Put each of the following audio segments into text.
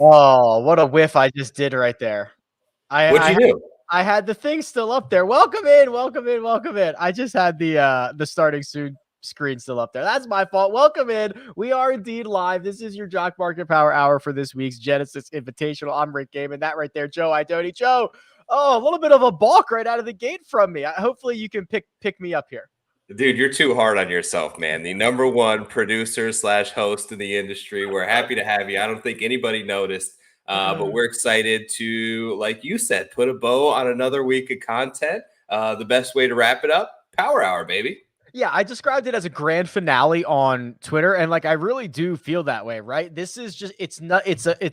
Oh, what a whiff I just did right there. What'd you do? I had the thing still up there. Welcome in, welcome in, welcome in. I just had the starting screen still up there. That's my fault. Welcome in. We are indeed live. This is your Jock Market Power Hour for this week's Genesis Invitational. I'm Rick Game, and that right there, Joe Idoni. Joe, oh, a little bit of a balk right out of the gate from me. Hopefully you can pick me up here. Dude, you're too hard on yourself, man. The number one producer / host in the industry. We're happy to have you. I don't think anybody noticed, but we're excited to, like you said, put a bow on another week of content. The best way to wrap it up, Power Hour, baby. Yeah, I described it as a grand finale on Twitter, and like I really do feel that way, right? This is just it's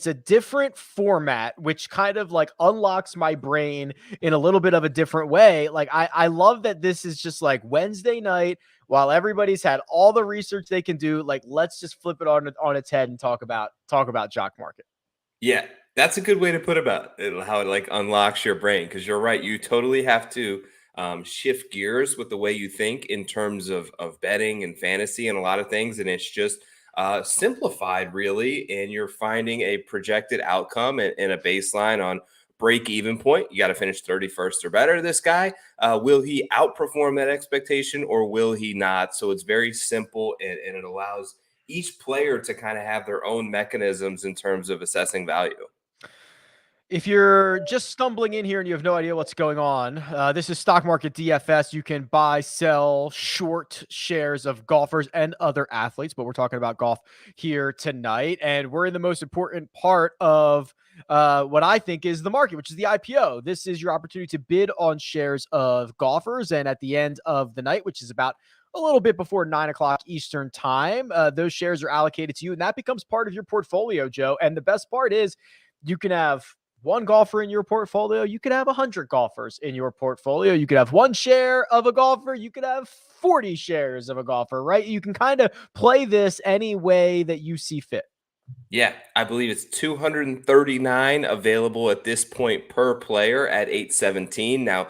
a different format, which kind of like unlocks my brain in a little bit of a different way. Like I love that this is just like Wednesday night while everybody's had all the research they can do. Like let's just flip it on its head and talk about Jock Market. Yeah, that's a good way to put about it, how it like unlocks your brain. Because you're right, you totally have to shift gears with the way you think in terms of betting and fantasy and a lot of things, and it's just simplified really. And you're finding a projected outcome and a baseline on break even point. You got to finish 31st or better. This guy, will he outperform that expectation or will he not? So it's very simple and it allows each player to kind of have their own mechanisms in terms of assessing value. If you're just stumbling in here and you have no idea what's going on, this is Stock Market DFS. You can buy, sell short shares of golfers and other athletes, but we're talking about golf here tonight. And we're in the most important part of what I think is the market, which is the IPO. This is your opportunity to bid on shares of golfers. And at the end of the night, which is about a little bit before 9 o'clock Eastern time, those shares are allocated to you, and that becomes part of your portfolio, Joe. And the best part is you can have one golfer in your portfolio. You could have 100 golfers in your portfolio. You could have one share of a golfer. You could have 40 shares of a golfer, right? You can kind of play this any way that you see fit. Yeah, I believe it's 239 available at this point per player at 817. Now,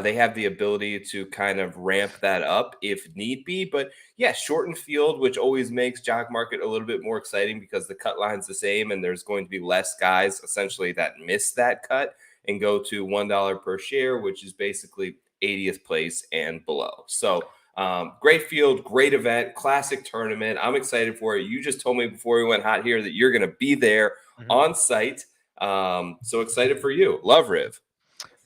they have the ability to kind of ramp that up if need be. But yeah, shortened field, which always makes Jock Market a little bit more exciting because the cut line's the same and there's going to be less guys essentially that miss that cut and go to $1 per share, which is basically 80th place and below. So, great field, great event, classic tournament. I'm excited for it. You just told me before we went hot here that you're going to be there on site. So excited for you. Love Riv.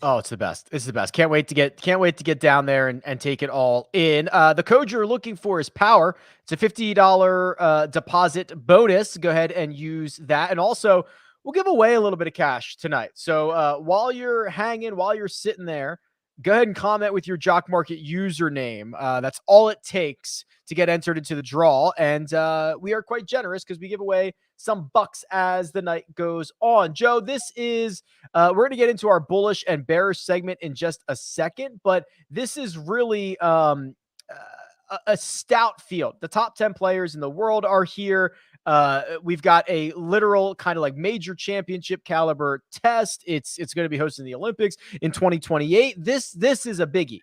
Oh, it's the best. It's the best. Can't wait to get down there and take it all in. The code you're looking for is POWER. It's a $50 deposit bonus. Go ahead and use that. And also, we'll give away a little bit of cash tonight. So while you're hanging, while you're sitting there, go ahead and comment with your Jock Market username. That's all it takes to get entered into the draw. And we are quite generous because we give away some bucks as the night goes on. Joe, this is, we're going to get into our bullish and bearish segment in just a second, but this is really a stout field. The top 10 players in the world are here. We've got a literal kind of like major championship caliber test. It's going to be hosting the Olympics in 2028. This is a biggie.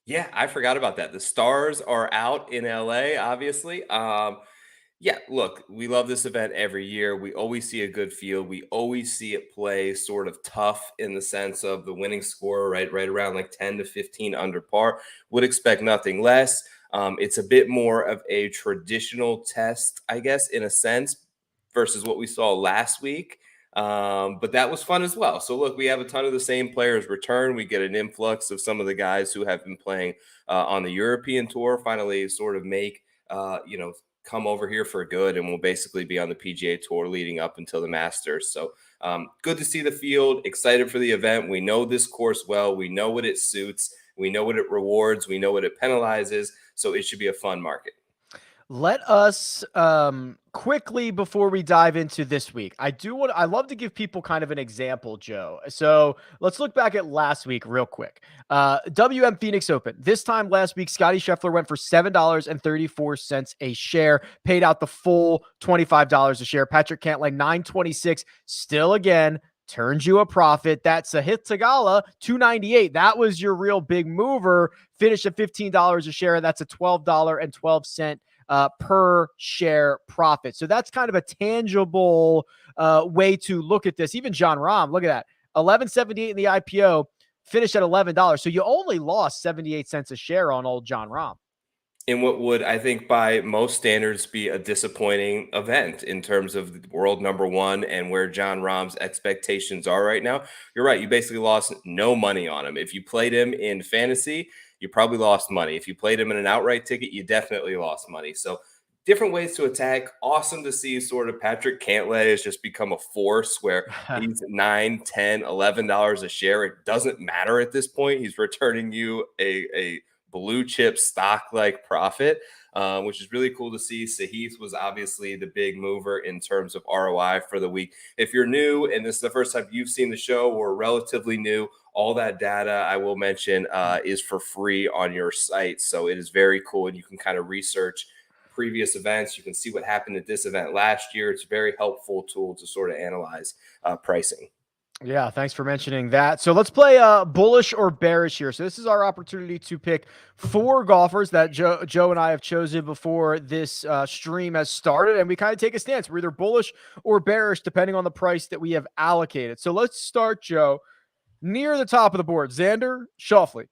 Yeah, I forgot about that. The stars are out in LA, obviously. Yeah, look, we love this event every year. We always see a good field. We always see it play sort of tough in the sense of the winning score, right around like 10 to 15 under par. Would expect nothing less. It's a bit more of a traditional test, I guess, in a sense, versus what we saw last week. But that was fun as well. So look, we have a ton of the same players return. We get an influx of some of the guys who have been playing on the European tour finally sort of make, come over here for good, and we'll basically be on the PGA Tour leading up until the Masters. So good to see the field, excited for the event. We know this course well. We know what it suits. We know what it rewards. We know what it penalizes. So it should be a fun market. Let us quickly, before we dive into this week, I love to give people kind of an example, Joe. So let's look back at last week real quick. WM Phoenix Open. This time last week, Scotty Scheffler went for $7.34 a share, paid out the full $25 a share. Patrick Cantlay, $9.26. Still again, turns you a profit. That's a hit to Gala, $2.98. That was your real big mover. Finished at $15 a share. That's a $12.12 per share profit. So that's kind of a tangible way to look at this. Even John Rahm, look at that, 11.78 in the IPO, finished at $11. So you only lost 78 cents a share on old John Rahm. In what would, I think, by most standards be a disappointing event in terms of the world number one and where John Rahm's expectations are right now. You're right. You basically lost no money on him. If you played him in fantasy, you probably lost money. If you played him in an outright ticket, you definitely lost money. So different ways to attack. Awesome to see sort of Patrick Cantlay has just become a force where he's $9, $10, $11 a share. It doesn't matter at this point. He's returning you a blue chip stock like profit, which is really cool to see. Sahith was obviously the big mover in terms of ROI for the week. If you're new and this is the first time you've seen the show or relatively new, all that data I will mention is for free on your site. So it is very cool. And you can kind of research previous events. You can see what happened at this event last year. It's a very helpful tool to sort of analyze pricing. Yeah, thanks for mentioning that. So let's play bullish or bearish here. So this is our opportunity to pick 4 golfers that Joe and I have chosen before this stream has started, and we kind of take a stance. We're either bullish or bearish depending on the price that we have allocated. So let's start, Joe, near the top of the board. Xander Schauffele.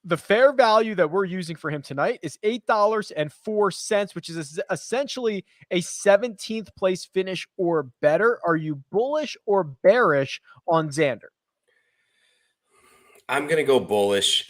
The fair value that we're using for him tonight is $8.04, which is essentially a 17th place finish or better. Are you bullish or bearish on Xander? I'm going to go bullish.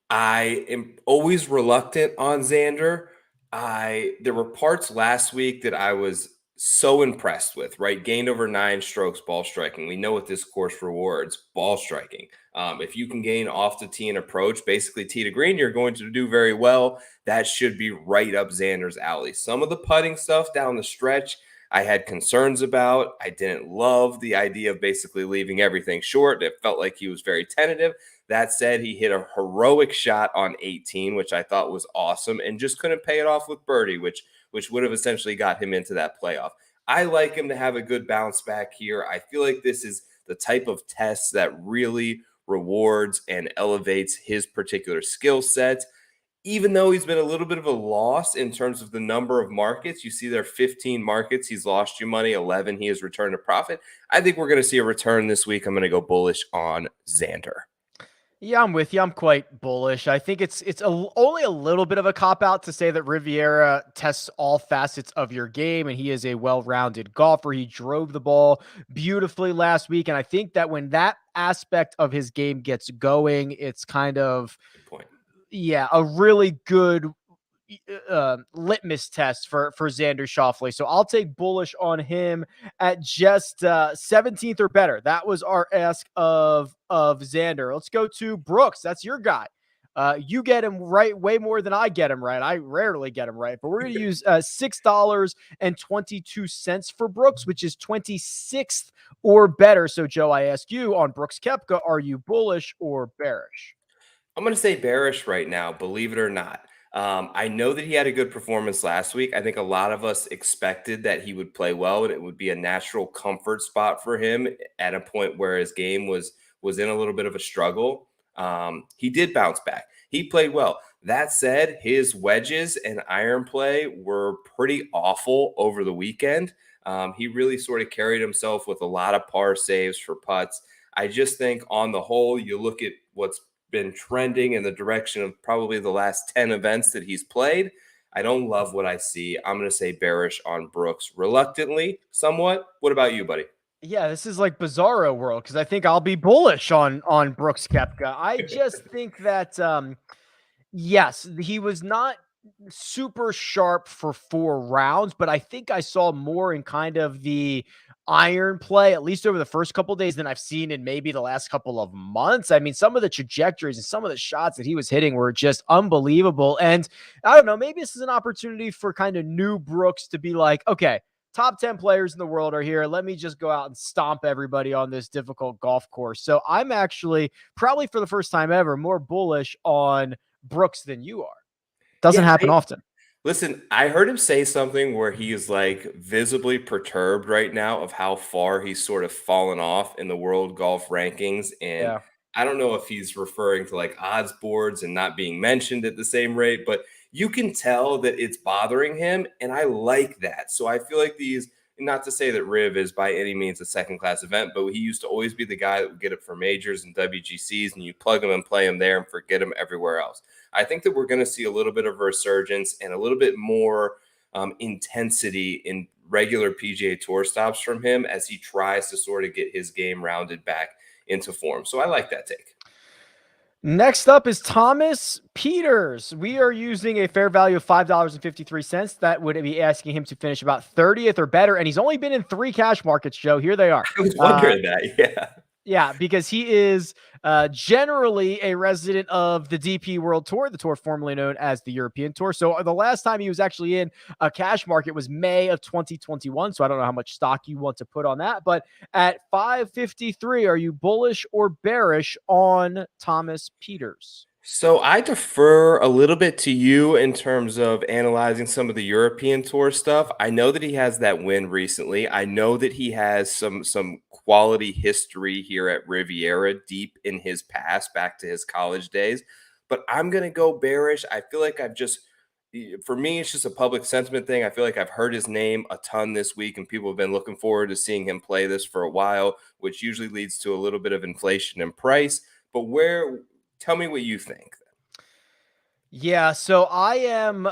I am always reluctant on Xander. There were parts last week that I was so impressed with, right? Gained over 9 strokes ball striking. We know what this course rewards, ball striking. If you can gain off the tee and approach, basically tee to green, you're going to do very well. That should be right up Xander's alley. Some of the putting stuff down the stretch, I had concerns about. I didn't love the idea of basically leaving everything short. It felt like he was very tentative. That said, he hit a heroic shot on 18, which I thought was awesome, and just couldn't pay it off with birdie, which would have essentially got him into that playoff. I like him to have a good bounce back here. I feel like this is the type of test that really rewards and elevates his particular skill set. Even though he's been a little bit of a loss in terms of the number of markets, you see there are 15 markets. He's lost you money, 11 he has returned a profit. I think we're going to see a return this week. I'm going to go bullish on Xander. Yeah, I'm with you. I'm quite bullish. I think it's only a little bit of a cop out to say that Riviera tests all facets of your game, and he is a well-rounded golfer. He drove the ball beautifully last week, and I think that when that aspect of his game gets going, it's kind of, Good point. yeah, a really good litmus test for Xander Schauffele. So I'll take bullish on him at just 17th or better. That was our ask of Xander. Let's go to Brooks. That's your guy. You get him right way more than I get him right. I rarely get him right, but we're going to use $6.22 for Brooks, which is 26th or better. So, Joe, I ask you on Brooks Koepka, are you bullish or bearish? I'm going to say bearish right now, believe it or not. I know that he had a good performance last week. I think a lot of us expected that he would play well and it would be a natural comfort spot for him at a point where his game was in a little bit of a struggle. He did bounce back. He played well. That said, his wedges and iron play were pretty awful over the weekend. He really sort of carried himself with a lot of par saves for putts. I just think on the whole, you look at what's been trending in the direction of probably the last 10 events that he's played. I don't love what I see. I'm going to say bearish on Brooks reluctantly, somewhat. What about you, buddy? Yeah, this is like bizarro world because I think I'll be bullish on Brooks Koepka. I just think that yes, he was not super sharp for 4 rounds, but I think I saw more in kind of the iron play, at least over the first couple days, than I've seen in maybe the last couple of months. I mean, some of the trajectories and some of the shots that he was hitting were just unbelievable. And I don't know, maybe this is an opportunity for kind of new Brooks to be like, okay, top 10 players in the world are here. Let me just go out and stomp everybody on this difficult golf course. So I'm actually probably for the first time ever more bullish on Brooks than you are. Doesn't Yeah, happen often. listen, I heard him say something where he is like visibly perturbed right now of how far he's sort of fallen off in the world golf rankings. And Yeah. I don't know if he's referring to like odds boards and not being mentioned at the same rate, but you can tell that it's bothering him, and I like that. So I feel like these, not to say that Riv is by any means a second class event, but he used to always be the guy that would get it for majors and WGCs, and you plug him and play him there and forget him everywhere else. I think that we're going to see a little bit of resurgence and a little bit more intensity in regular PGA Tour stops from him as he tries to sort of get his game rounded back into form. So I like that take. Next up is Thomas Peters. We are using a fair value of $5.53. That would be asking him to finish about 30th or better. And he's only been in 3 cash markets, Joe. Here they are. I was wondering that. Yeah. Yeah, because he is generally a resident of the DP World Tour, the tour formerly known as the European Tour. So the last time he was actually in a cash market was May of 2021. So I don't know how much stock you want to put on that. But at 553, are you bullish or bearish on Thomas Peters? So I defer a little bit to you in terms of analyzing some of the European Tour stuff. I know that he has that win recently. I know that he has some quality history here at Riviera deep in his past, back to his college days. But I'm gonna go bearish. I feel like for me, it's just a public sentiment thing. I feel like I've heard his name a ton this week, and people have been looking forward to seeing him play this for a while, which usually leads to a little bit of inflation in price. But tell me what you think. Yeah, so I am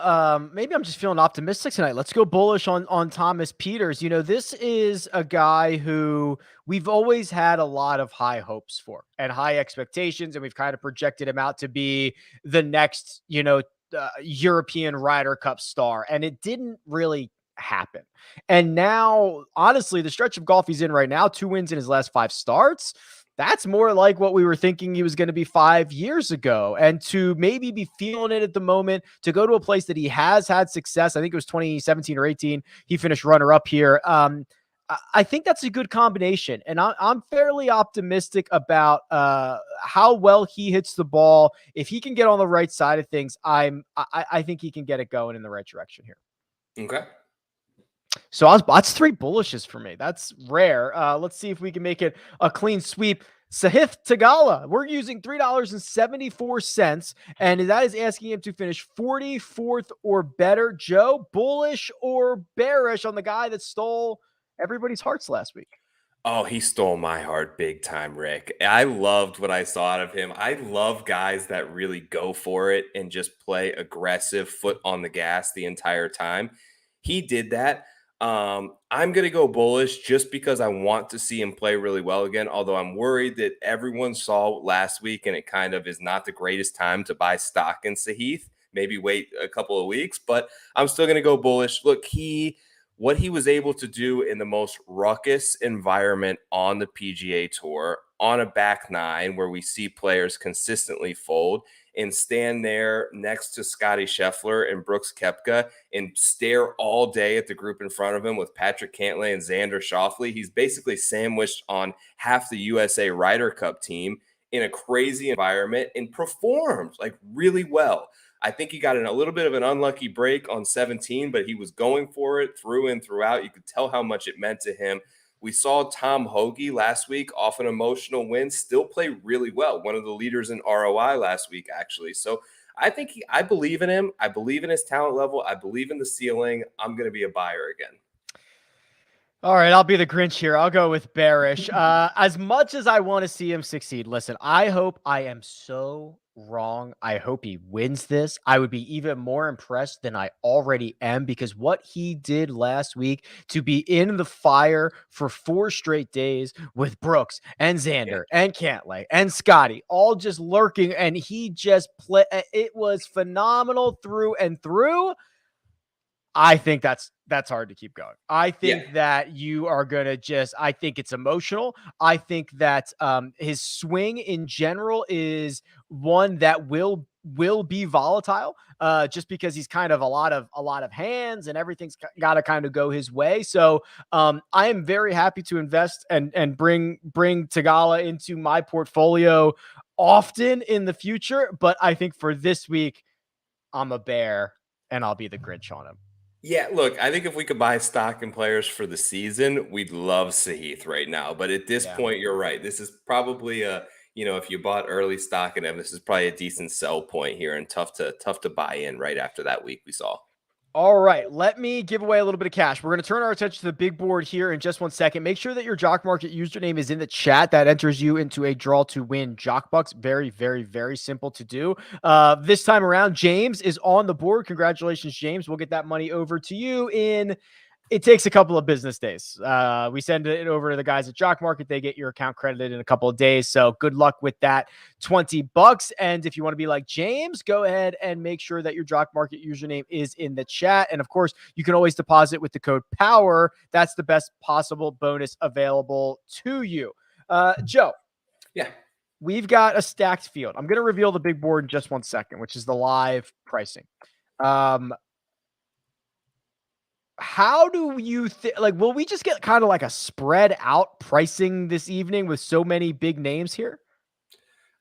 maybe I'm just feeling optimistic tonight. Let's go bullish on Thomas Peters. You know, this is a guy who we've always had a lot of high hopes for and high expectations, and we've kind of projected him out to be the next, European Ryder Cup star, and it didn't really happen. And now, honestly, the stretch of golf he's in right now, 2 wins in his last 5 starts, that's more like what we were thinking he was going to be 5 years ago. And to maybe be feeling it at the moment, to go to a place that he has had success, I think it was 2017 or 18, he finished runner up here. I think that's a good combination. And I'm fairly optimistic about how well he hits the ball. If he can get on the right side of things, I think he can get it going in the right direction here. Okay. So that's 3 bullishes for me. That's rare. Let's see if we can make it a clean sweep. Sahith Tagala, we're using $3.74, and that is asking him to finish 44th or better. Joe, bullish or bearish on the guy that stole everybody's hearts last week? Oh, he stole my heart big time, Rick. I loved what I saw out of him. I love guys that really go for it and just play aggressive, foot on the gas the entire time. He did that. I'm going to go bullish just because I want to see him play really well again. Although I'm worried that everyone saw last week and it kind of is not the greatest time to buy stock in Sahith. Maybe wait a couple of weeks, but I'm still going to go bullish. Look, what he was able to do in the most ruckus environment on the PGA Tour on a back nine where we see players consistently fold and stand there next to Scotty Scheffler and Brooks Koepka and stare all day at the group in front of him with Patrick Cantlay and Xander Schauffele. He's basically sandwiched on half the USA Ryder Cup team in a crazy environment and performed like really well. I think he got in a little bit of an unlucky break on 17, but he was going for it through and throughout. You could tell how much it meant to him. We saw Tom Hoge last week off an emotional win, still play really well. One of the leaders in ROI last week, actually. So I believe in him. I believe in his talent level. I believe in the ceiling. I'm going to be a buyer again. All right, I'll be the Grinch here. I'll go with bearish. As much as I want to see him succeed, listen, I hope I am so wrong. I hope he wins this. I would be even more impressed than I already am because what he did last week to be in the fire for 4 straight days with Brooks and Xander and Cantlay and Scotty all just lurking, and he just played. It was phenomenal through and through. I think that's hard to keep going. I think that you are going to I think it's emotional. I think that his swing in general is one that will be volatile just because he's kind of a lot of hands and everything's got to kind of go his way. So I am very happy to invest and bring Tagala into my portfolio often in the future. But I think for this week, I'm a bear and I'll be the Grinch on him. Yeah, look, I think if we could buy stock and players for the season, we'd love Sahith right now. But at this point, you're right. This is probably if you bought early stock in him, this is probably a decent sell point here, and tough to buy in right after that week we saw. All right, let me give away a little bit of cash. We're going to turn our attention to the big board here in just 1 second. Make sure that your Jock Market username is in the chat. That enters you into a draw to win Jock Bucks. Very, very, very simple to do. This time around, James is on the board. Congratulations, James. We'll get that money over to you in it takes a couple of business days. We send it over to the guys at Jock Market. They get your account credited in a couple of days. So good luck with that $20. And if you want to be like James, go ahead and make sure that your Jock Market username is in the chat. And of course, you can always deposit with the code POWER. That's the best possible bonus available to you. Joe. Yeah. We've got a stacked field. I'm going to reveal the big board in just 1 second, which is the live pricing. How do you think, like, will we just get kind of like a spread out pricing this evening with so many big names here?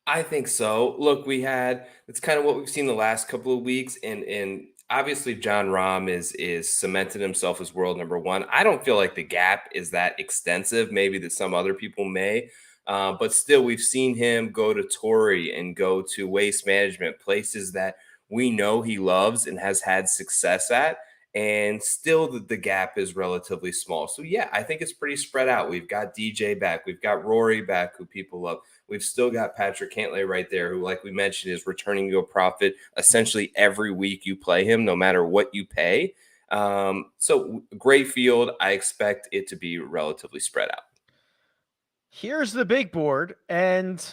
I think so. Look, it's kind of what we've seen the last couple of weeks, and obviously John Rahm is cemented himself as world number one. I don't feel like the gap is that extensive, maybe that some other people may, but still, we've seen him go to Torrey and go to Waste Management, places that we know he loves and has had success at. And still, the gap is relatively small. So, yeah, I think it's pretty spread out. We've got DJ back. We've got Rory back, who people love. We've still got Patrick Cantlay right there, who, like we mentioned, is returning you a profit essentially every week you play him, no matter what you pay. So great field. I expect it to be relatively spread out. Here's the big board, and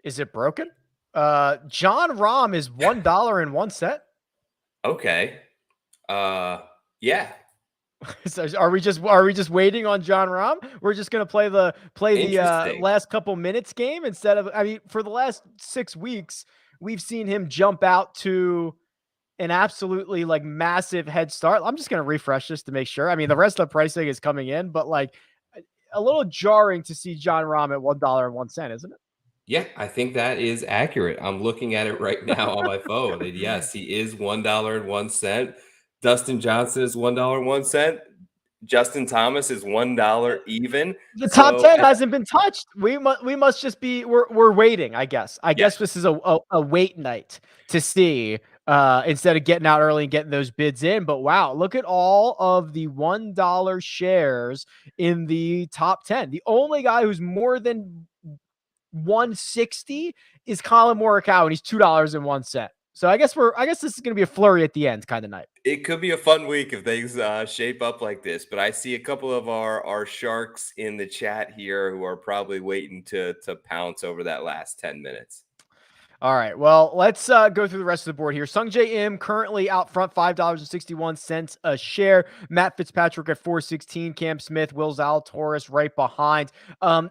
is it broken? John Rahm is $1.01. Okay. Yeah. So are we just waiting on John Rahm? We're just gonna play the Interesting. last couple minutes game instead of. I mean, for the last 6 weeks, we've seen him jump out to an absolutely like massive head start. I'm just gonna refresh this to make sure. I mean, the rest of the pricing is coming in, but like a little jarring to see John Rahm at $1.01, isn't it? Yeah, I think that is accurate. I'm looking at it right now on my phone. And yes, he is $1.01. Dustin Johnson is $1.01. Justin Thomas is $1 even. The top So 10 hasn't been touched. We must just be we're waiting, I guess. I yeah, guess this is a wait night to see instead of getting out early and getting those bids in. But wow, look at all of the $1 shares in the top 10. The only guy who's more than 160 is Colin Morikawa, and he's $2.01. So I guess this is going to be a flurry at the end kind of night. it could be a fun week if things shape up like this. But I see a couple of our sharks in the chat here who are probably waiting to pounce over that last 10 minutes. All right. Well, let's go through the rest of the board here. Sung J M currently out front, $5.61 a share. Matt Fitzpatrick at 416. Cam Smith, Will Zalatoris right behind.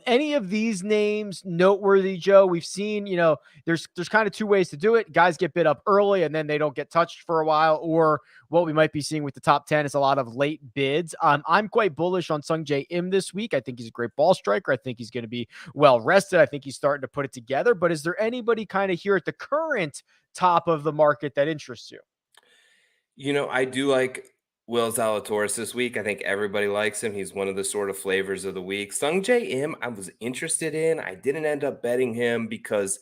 Any of these names noteworthy, Joe? We've seen, there's kind of two ways to do it. Guys get bid up early and then they don't get touched for a while, or what we might be seeing with the top 10 is a lot of late bids. I'm quite bullish on Sung J M this week. I think he's a great ball striker. I think he's going to be well rested. I think he's starting to put it together. But is there anybody kind of here at the current top of the market that interests you? I do like Will Zalatoris this week. I think everybody likes him. He's one of the sort of flavors of the week. Sung J M, I was interested in. I didn't end up betting him because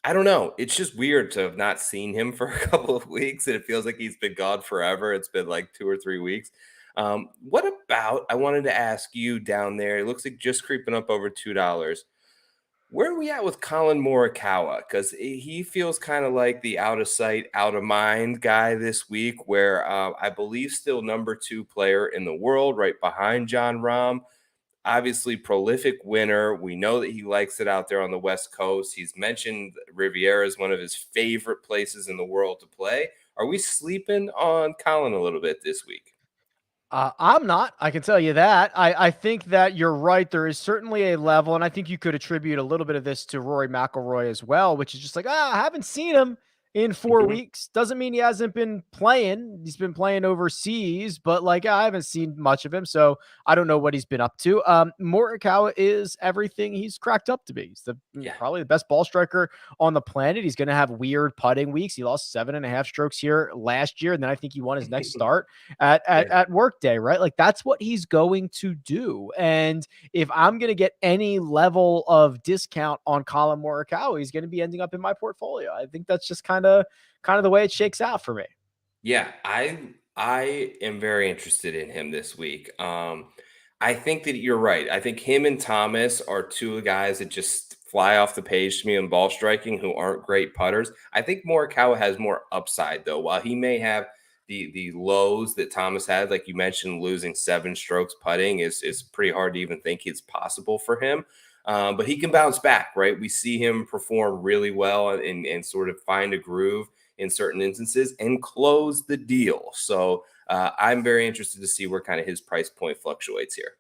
I don't know. It's just weird to have not seen him for a couple of weeks, and it feels like he's been gone forever. It's been like 2 or 3 weeks. What about? I wanted to ask you down there. It looks like just creeping up over $2. Where are we at with Colin Morikawa? Because he feels kind of like the out of sight, out of mind guy this week, where I believe still number two player in the world, right behind John Rahm. Obviously, prolific winner. We know that he likes it out there on the West Coast. He's mentioned Riviera is one of his favorite places in the world to play. Are we sleeping on Colin a little bit this week? I'm not. I can tell you that. I think that you're right. There is certainly a level, and I think you could attribute a little bit of this to Rory McIlroy as well, which is just like, I haven't seen him in 4 Mhm. weeks. Doesn't mean he hasn't been playing. He's been playing overseas, but like I haven't seen much of him, so I don't know what he's been up to. Morikawa is everything he's cracked up to be. He's Yeah. probably the best ball striker on the planet. He's going to have weird putting weeks. He lost 7.5 strokes here last year, and then I think he won his next start Yeah. at Workday, right? Like that's what he's going to do. And if I'm going to get any level of discount on Colin Morikawa, he's going to be ending up in my portfolio. I think that's just kind of the way it shakes out for me. Yeah, I am very interested in him this week. I think that you're right. I think him and Thomas are two guys that just fly off the page to me in ball striking who aren't great putters. I think Morikawa has more upside though. While he may have the lows that Thomas had, like you mentioned, losing 7 strokes putting is pretty hard to even think it's possible for him. But he can bounce back, right? We see him perform really well and sort of find a groove in certain instances and close the deal. So I'm very interested to see where kind of his price point fluctuates here.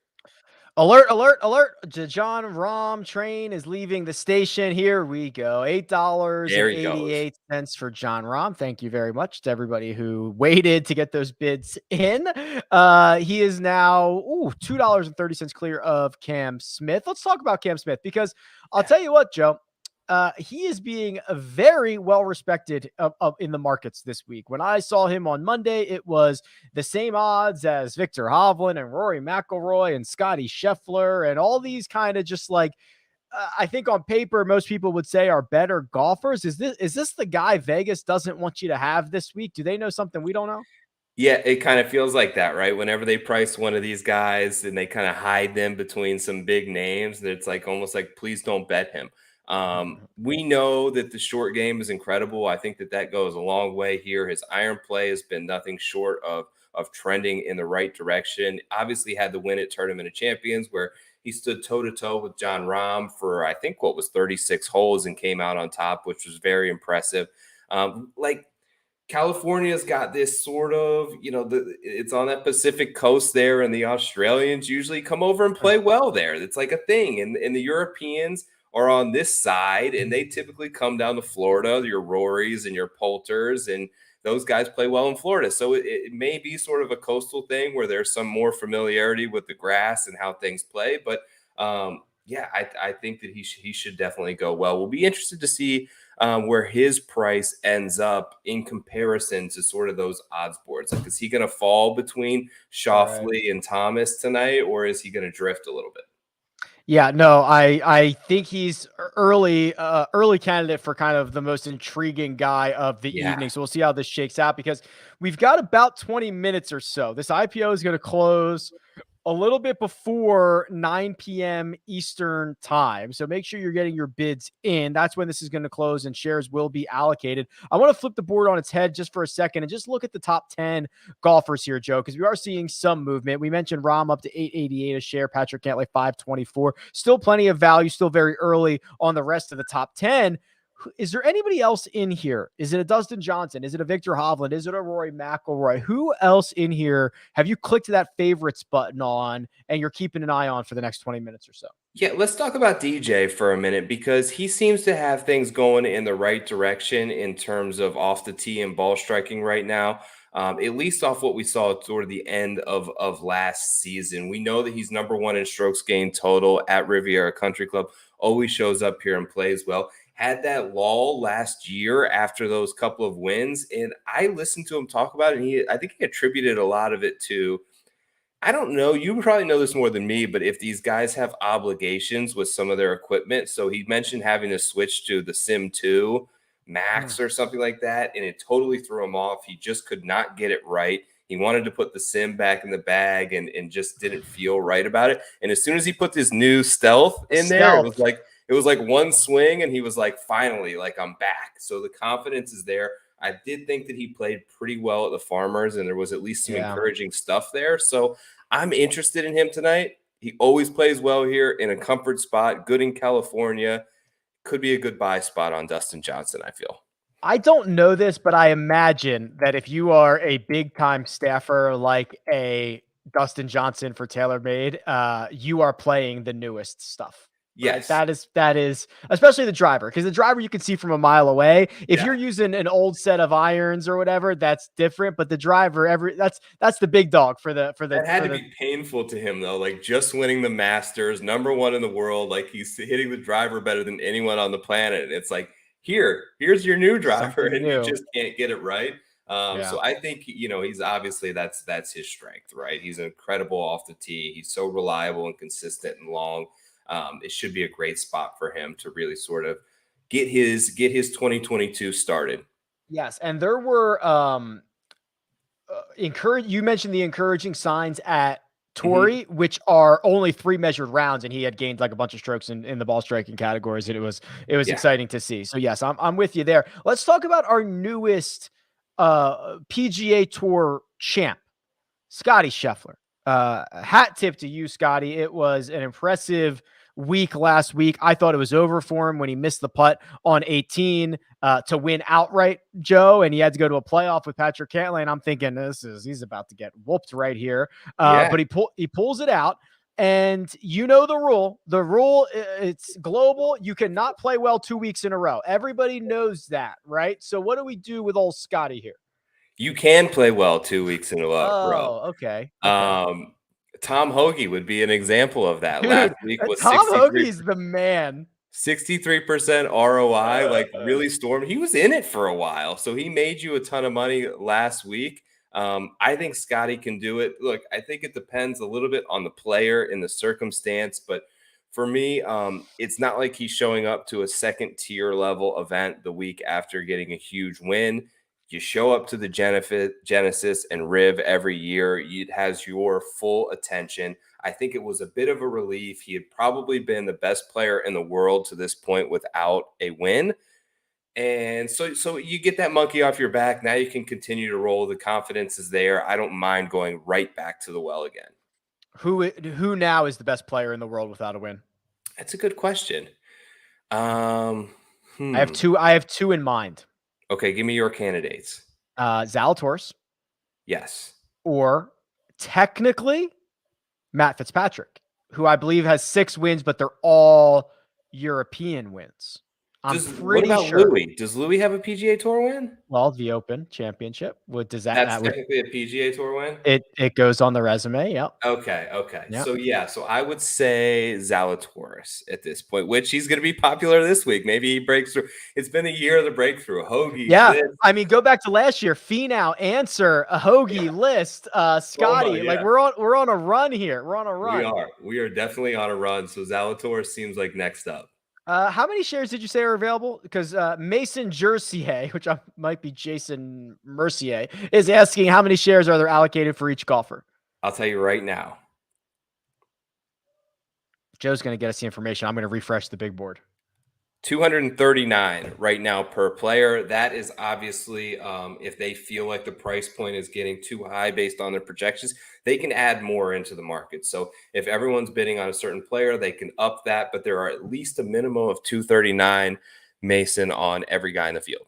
Alert, alert, alert. John Rahm train is leaving the station. Here we go. There he goes. $8.88 for John Rahm. Thank you very much to everybody who waited to get those bids in. He is now $2.30 clear of Cam Smith. Let's talk about Cam Smith because I'll Yeah. tell you what, Joe. He is being very well respected in the markets this week. When I saw him on Monday, it was the same odds as Victor Hovland and Rory McIlroy and Scotty Scheffler and all these kind of just like I think on paper most people would say are better golfers. Is this the guy Vegas doesn't want you to have this week? Do they know something we don't know? Yeah, it kind of feels like that, right? Whenever they price one of these guys and they kind of hide them between some big names, it's like almost like, please don't bet him. We know that the short game is incredible. I think that that goes a long way here. His iron play has been nothing short of trending in the right direction. Obviously, had the win at Tournament of Champions where he stood toe to toe with John Rahm for I think what was 36 holes and came out on top, which was very impressive. Like California's got this sort of, it's on that Pacific coast there, and the Australians usually come over and play well there. It's like a thing. And the Europeans are on this side, and they typically come down to Florida, your Rorys and your Poulters, and those guys play well in Florida. So it may be sort of a coastal thing where there's some more familiarity with the grass and how things play. But yeah, I think that he should definitely go well. We'll be interested to see where his price ends up in comparison to sort of those odds boards. Like, is he going to fall between Right. Shoffley and Thomas tonight, or is he going to drift a little bit? Yeah, no, I think he's early candidate for kind of the most intriguing guy of the Yeah. evening. So we'll see how this shakes out because we've got about 20 minutes or so. This IPO is going to close a little bit before 9 p.m. Eastern time. So make sure you're getting your bids in. That's when this is going to close and shares will be allocated. I want to flip the board on its head just for a second and just look at the top 10 golfers here, Joe, because we are seeing some movement. We mentioned Rahm up to 888 a share, Patrick Cantlay 524. Still plenty of value, still very early on the rest of the top 10. Is there anybody else in here? Is it a Dustin Johnson? Is it a Victor Hovland? Is it a Rory McIlroy? Who else in here have you clicked that favorites button on and you're keeping an eye on for the next 20 minutes or so? Yeah, let's talk about DJ for a minute because he seems to have things going in the right direction in terms of off the tee and ball striking right now. At least off what we saw toward the end of last season. We know that he's number one in strokes gained total at Riviera Country Club. Always shows up here and plays well. Had that lull last year after those couple of wins, and I listened to him talk about it. And I think he attributed a lot of it to I don't know. You probably know this more than me, but if these guys have obligations with some of their equipment, so he mentioned having to switch to the Sim 2 Mm. Max or something like that, and it totally threw him off. He just could not get it right. He wanted to put the Sim back in the bag and just didn't feel right about it. And as soon as he put this new stealth in there, it was Stealth. like it was like one swing, and he was like, finally, like I'm back. So the confidence is there. I did think that he played pretty well at the Farmers, and there was at least some Yeah. encouraging stuff there. So I'm interested in him tonight. He always plays well here in a comfort spot, good in California. Could be a good buy spot on Dustin Johnson, I feel. I don't know this, but I imagine that if you are a big time staffer like a Dustin Johnson for TaylorMade, you are playing the newest stuff. right? Yes. That is especially the driver, because the driver you can see from a mile away. If Yeah. you're using an old set of irons or whatever, that's different. But the driver, that's the big dog for the That had for to the be painful to him though, like just winning the Masters, number 1 in the world, like he's hitting the driver better than anyone on the planet. And it's like, here's your new driver, something and you new. just can't get it right. Yeah. So I think he's obviously that's his strength, right? He's incredible off the tee. He's so reliable and consistent and long. It should be a great spot for him to really sort of get his 2022 started. Yes, and there were encourage. You mentioned the encouraging signs at Mhm. Torrey, which are only 3 measured rounds, and he had gained like a bunch of strokes in the ball striking categories, and it was Yeah. exciting to see. So yes, I'm with you there. Let's talk about our newest PGA Tour champ, Scotty Scheffler. Hat tip to you, Scotty. It was an impressive week last week. I thought it was over for him when he missed the putt on 18 to win outright, Joe, and he had to go to a playoff with Patrick Cantlay. And I'm thinking he's about to get whooped right here. Yeah. But he pulls it out. And you know the rule. The rule, it's global. You cannot play well 2 weeks in a row. Everybody knows that, right? So what do we do with old Scotty here? You can play well 2 weeks in a row. Oh, okay. Okay. Um, Tom Hoagie would be an example of that. Last Dude, week was Tom Hoagie's the man. 63% ROI, like Uh, really stormed. He was in it for a while, so he made you a ton of money last week. I think Scotty can do it. Look, I think it depends a little bit on the player and the circumstance, but for me, it's not like he's showing up to a second tier level event the week after getting a huge win. You show up to the Genesis and Riv every year. It has your full attention. I think it was a bit of a relief. He had probably been the best player in the world to this point without a win. And so you get that monkey off your back. Now you can continue to roll. The confidence is there. I don't mind going right back to the well again. who now is the best player in the world without a win? That's a good question. Um, I have hmm. two. I have two in mind. Okay, give me your candidates. Zalatoris, Yes. or technically Matt Fitzpatrick, who I believe has 6 wins, but they're all European wins. I'm What pretty about sure. Louis? Does Louis have a PGA Tour win? Well, the Open Championship would does that That's that would technically a PGA Tour win. it goes on the resume? Yep. Okay, okay. Yep. So yeah, so I would say Zalatoris at this point, which he's going to be popular this week. Maybe he breaks through. It's been a year of the breakthrough. Hoagie, Yeah, this, I mean, go back to last year. Finau, Answer, a yeah. Hoagie, List, Oh Scotty. Like yeah, we're on a run here. We're on a we run. are. We are definitely on a run. So Zalatoris seems like next up. How many shares did you say are available? Because Mason Jersier, which might be Jason Mercier, is asking how many shares are there allocated for each golfer. I'll tell you right now. Joe's going to get us the information. I'm going to refresh the big board. 239 right now per player. That is obviously, if they feel like the price point is getting too high based on their projections, they can add more into the market. So if everyone's bidding on a certain player, they can up that, but there are at least a minimum of 239 Mason on every guy in the field.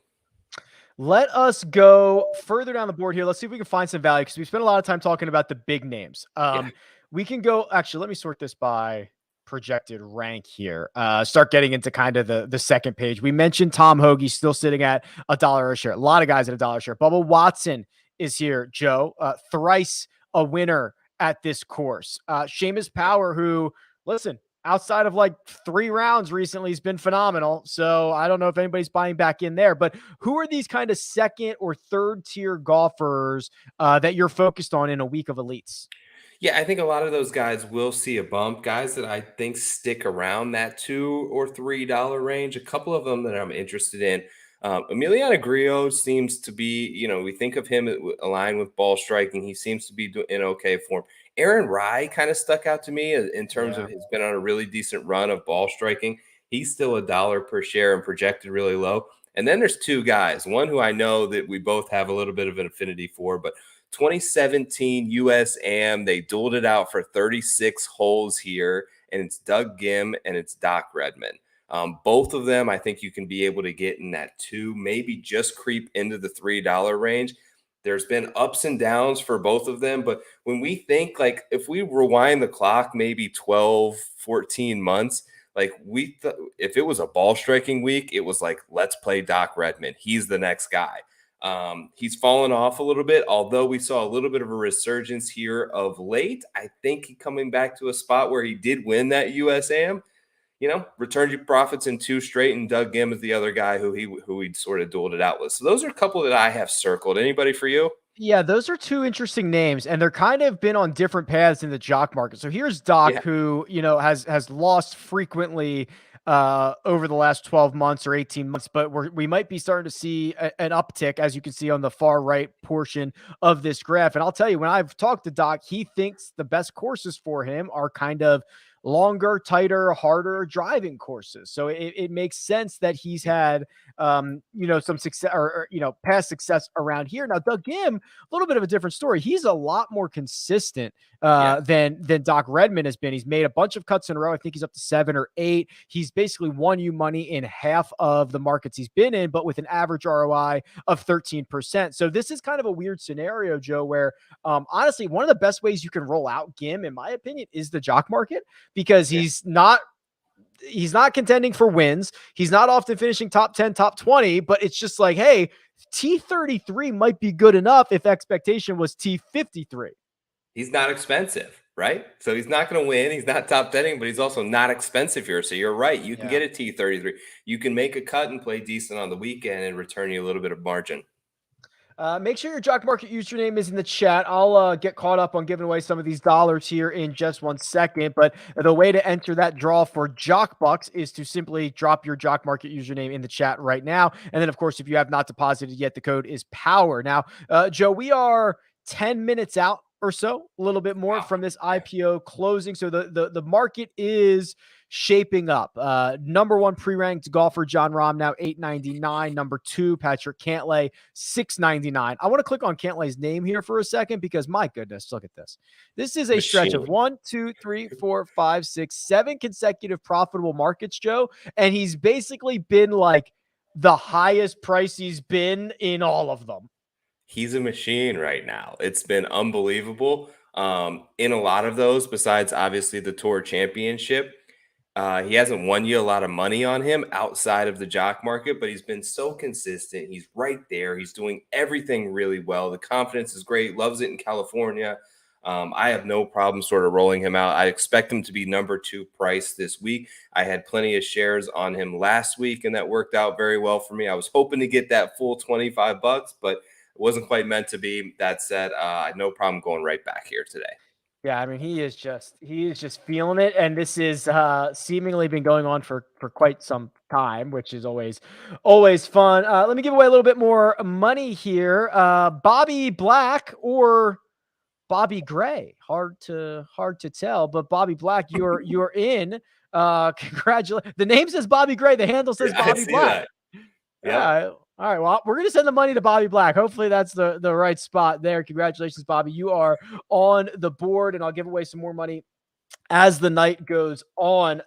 Let us go further down the board here. Let's see if we can find some value, because we spent a lot of time talking about the big names. Yeah. We can go, actually, let me sort this by projected rank here. Start getting into kind of the second page. We mentioned Tom Hoagie still sitting at $1 a share. A lot of guys at $1 a share. Bubba Watson is here, Joe. Thrice a winner at this course. Seamus Power, who, listen, outside of like 3 rounds recently, has been phenomenal. So I don't know if anybody's buying back in there, but who are these kind of second or third tier golfers that you're focused on in a week of elites? Yeah, I think a lot of those guys will see a bump. Guys that I think stick around that $2 or $3 range. A couple of them that I'm interested in. Emiliano Grillo seems to be, we think of him aligned with ball striking. He seems to be in okay form. Aaron Rye kind of stuck out to me in terms Yeah. of he's been on a really decent run of ball striking. He's still $1 per share and projected really low. And then there's 2 guys, one who I know that we both have a little bit of an affinity for, but 2017 US Am, they dueled it out for 36 holes here, and it's Doug Gim and it's Doc Redman. Both of them, I think you can be able to get in that 2, maybe just creep into the $3 range. There's been ups and downs for both of them, but when we think, like, if we rewind the clock maybe 12, 14 months, Like if it was a ball striking week, it was like, let's play Doc Redman. He's the next guy. He's fallen off a little bit, although we saw a little bit of a resurgence here of late. I think he coming back to a spot where he did win that USAM. Returned you profits in 2 straight, and Doug Gim is the other guy who he sort of dueled it out with. So those are a couple that I have circled. Anybody for you? Yeah, those are two interesting names, and they're kind of been on different paths in the jock market. So here's Doc, Yeah, who has lost frequently over the last 12 months or 18 months, but we might be starting to see an uptick, as you can see on the far right portion of this graph. And I'll tell you, when I've talked to Doc, he thinks the best courses for him are kind of longer, tighter, harder driving courses. So it makes sense that he's had some success or past success around here. Now, Doug Gim, a little bit of a different story. He's a lot more consistent yeah. than Doc Redman has been. He's made a bunch of cuts in a row. I think he's up to 7 or 8. He's basically won you money in half of the markets he's been in, but with an average ROI of 13%. So this is kind of a weird scenario, Joe, where honestly, one of the best ways you can roll out Gim, in my opinion, is the jock market, because he's not contending for wins. He's not often finishing top 10, top 20, but it's just like, hey, T33 might be good enough if expectation was T53. He's not expensive, right? So he's not going to win. He's not top 10, but he's also not expensive here. So you're right. You can get a T33. You can make a cut and play decent on the weekend and return you a little bit of margin. Make sure your jock market username is in the chat. I'll get caught up on giving away some of these dollars here in just 1 second. But the way to enter that draw for Jock Bucks is to simply drop your jock market username in the chat right now. And then, of course, if you have not deposited yet, the code is POWER. Now, Joe, we are 10 minutes out or so, a little bit more from this IPO closing. So the market is shaping up. Number 1 pre-ranked golfer Jon Rahm now $8.99. Number 2 Patrick Cantlay $6.99. I want to click on Cantlay's name here for a second, because my goodness, look at this. This is a stretch of 1, 2, 3, 4, 5, 6, 7 consecutive profitable markets, Joe, and he's basically been like the highest price he's been in all of them. He's a machine right now. It's been unbelievable. In a lot of those, besides obviously the Tour Championship, he hasn't won you a lot of money on him outside of the jock market, but he's been so consistent. He's right there. He's doing everything really well. The confidence is great. Loves it in California. I have no problem sort of rolling him out. I expect him to be number 2 price this week. I had plenty of shares on him last week, and that worked out very well for me. I was hoping to get that full $25, but it wasn't quite meant to be. That said, I had no problem going right back here today. Yeah, I mean, he is just feeling it, and this is seemingly been going on for quite some time, which is always fun. Let me give away a little bit more money here. Bobby Black or Bobby Gray, hard to tell, but Bobby Black, you're in. Congratulations. The name says Bobby Gray, the handle says Bobby Black. Yeah. All right. Well, we're going to send the money to Bobby Black. Hopefully that's the right spot there. Congratulations, Bobby. You are on the board, and I'll give away some more money as the night goes on.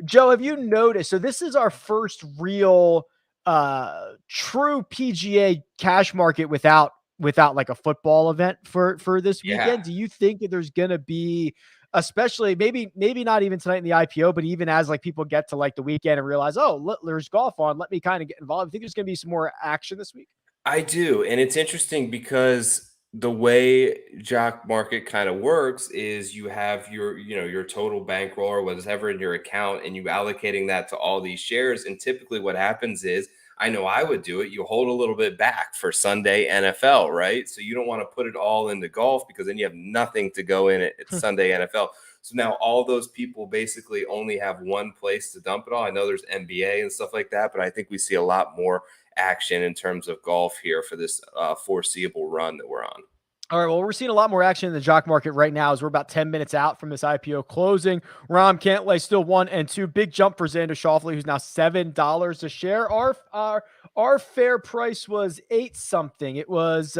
Joe, have you noticed? So this is our first real true PGA cash market without like a football event for this weekend. Yeah. Do you think that there's going to be, especially maybe not even tonight in the IPO, but even as like people get to like the weekend and realize, oh, look, there's golf on, let me kind of get involved. I think there's going to be some more action this week. I do. And it's interesting because the way jock market kind of works is you have your total bankroll or whatever in your account, and you allocating that to all these shares. And typically what happens is, I know I would do it, you hold a little bit back for Sunday NFL, right? So you don't want to put it all into golf, because then you have nothing to go in at Sunday NFL. So now all those people basically only have one place to dump it all. I know there's NBA and stuff like that, but I think we see a lot more action in terms of golf here for this foreseeable run that we're on. All right, well, we're seeing a lot more action in the jock market right now as we're about 10 minutes out from this IPO closing. Rahm Cantlay still 1 and 2. Big jump for Xander Schauffele, who's now $7 a share. Our fair price was 8 something. It was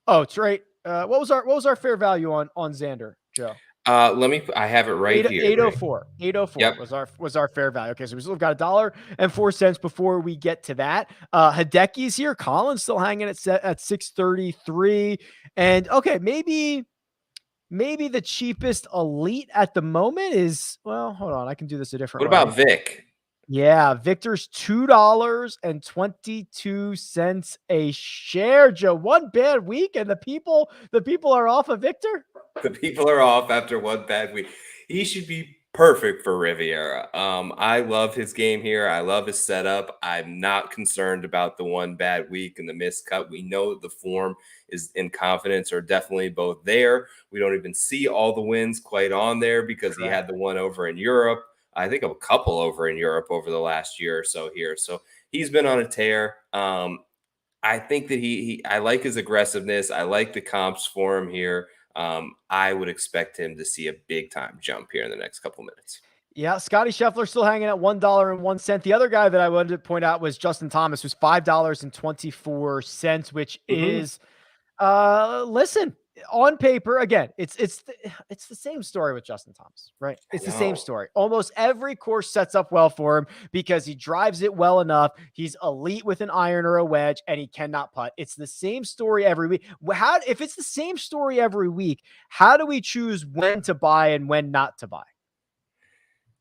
it's right. What was our fair value on Xander, Joe? I have it right here. 804. 804 Yep. was our fair value. Okay, so we still got $1.04 before we get to that. Hideki's here. Colin's still hanging at 633. And okay, maybe maybe the cheapest elite at the moment is, well, hold on, I can do this a different What way. about Vic? Yeah, Victor's $2.22 a share, Joe. One bad week and the people are off of Victor. The people are off after one bad week. He should be perfect for Riviera. I love his game here. I love his setup. I'm not concerned about the one bad week and the missed cut. We know the form is and confidence are definitely both there. We don't even see all the wins quite on there because he had Correct. the one over in Europe. I think a couple over in Europe over the last year or so here. So he's been on a tear. I think that I like his aggressiveness. I like the comps for him here. I would expect him to see a big time jump here in the next couple minutes. Yeah, Scotty Scheffler still hanging at $1.01. The other guy that I wanted to point out was Justin Thomas, who's $5.24, which Mhm. is listen, on paper, again, it's the same story with Justin Thomas, right? I It's the same know. story. Almost every course sets up well for him because he drives it well enough. He's elite with an iron or a wedge, and he cannot putt. It's the same story every week. How if it's the same story every week, how do we choose when to buy and when not to buy?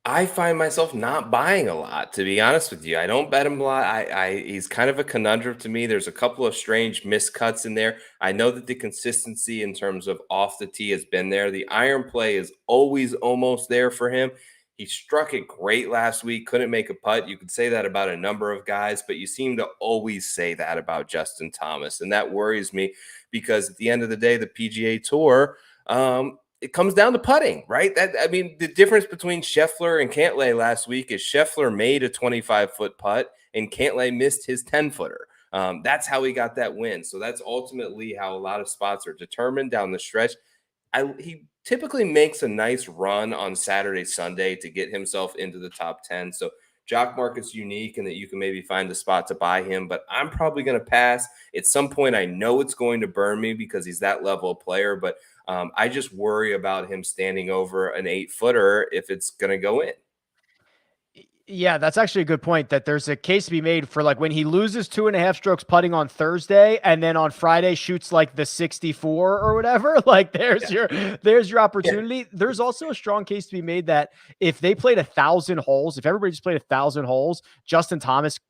I find myself not buying a lot, to be honest with you. I don't bet him a lot. He's kind of a conundrum to me. There's a couple of strange miscuts in there. I know that the consistency in terms of off the tee has been there. The iron play is always almost there for him. He struck it great last week, couldn't make a putt. You could say that about a number of guys, but you seem to always say that about Justin Thomas. And that worries me because at the end of the day, the PGA Tour, it comes down to putting, right? The difference between Scheffler and Cantlay last week is Scheffler made a 25-foot putt and Cantlay missed his 10-footer. That's how he got that win. So that's ultimately how a lot of spots are determined down the stretch. He typically makes a nice run on Saturday, Sunday to get himself into the top 10. So Jock market's unique in that you can maybe find a spot to buy him, but I'm probably going to pass. At some point, I know it's going to burn me because he's that level of player, but I just worry about him standing over an 8-footer if it's going to go in. Yeah, that's actually a good point that there's a case to be made for like when he loses 2.5 strokes putting on Thursday and then on Friday shoots like the 64 or whatever. Like Yeah. there's your Yeah. opportunity. There's also a strong case to be made that if they played 1,000 holes, if everybody just played 1,000 holes, Justin Thomas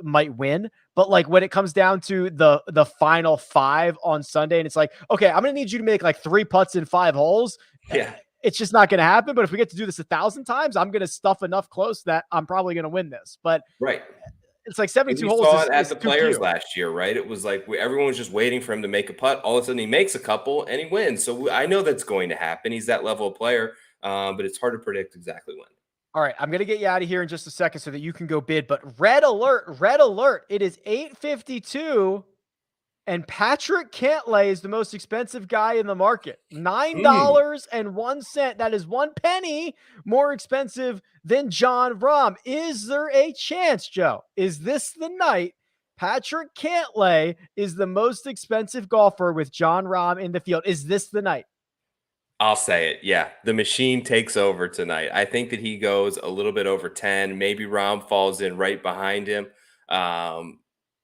might win. But like when it comes down to the final five on Sunday, and it's like, okay, I'm gonna need you to make like 3 putts in 5 holes. Yeah. It's just not going to happen. But if we get to do this 1,000 times, I'm going to stuff enough close that I'm probably going to win this. But Right. it's like And 72 we holes saw is, it at is the too Players few. last year, right? It was like everyone was just waiting for him to make a putt. All of a sudden, he makes a couple and he wins. So I know that's going to happen. He's that level of player, but it's hard to predict exactly when. All right, I'm going to get you out of here in just a second so that you can go bid. But red alert, red alert. It is 8:52. And Patrick Cantlay is the most expensive guy in the market. Hmm. $9.01. That is 1 penny more expensive than John Rahm. Is there a chance, Joe? Is this the night Patrick Cantlay is the most expensive golfer with John Rahm in the field? Is this the night? I'll say it. Yeah. The machine takes over tonight. I think that he goes a little bit over 10. Maybe Rom falls in right behind him. Um,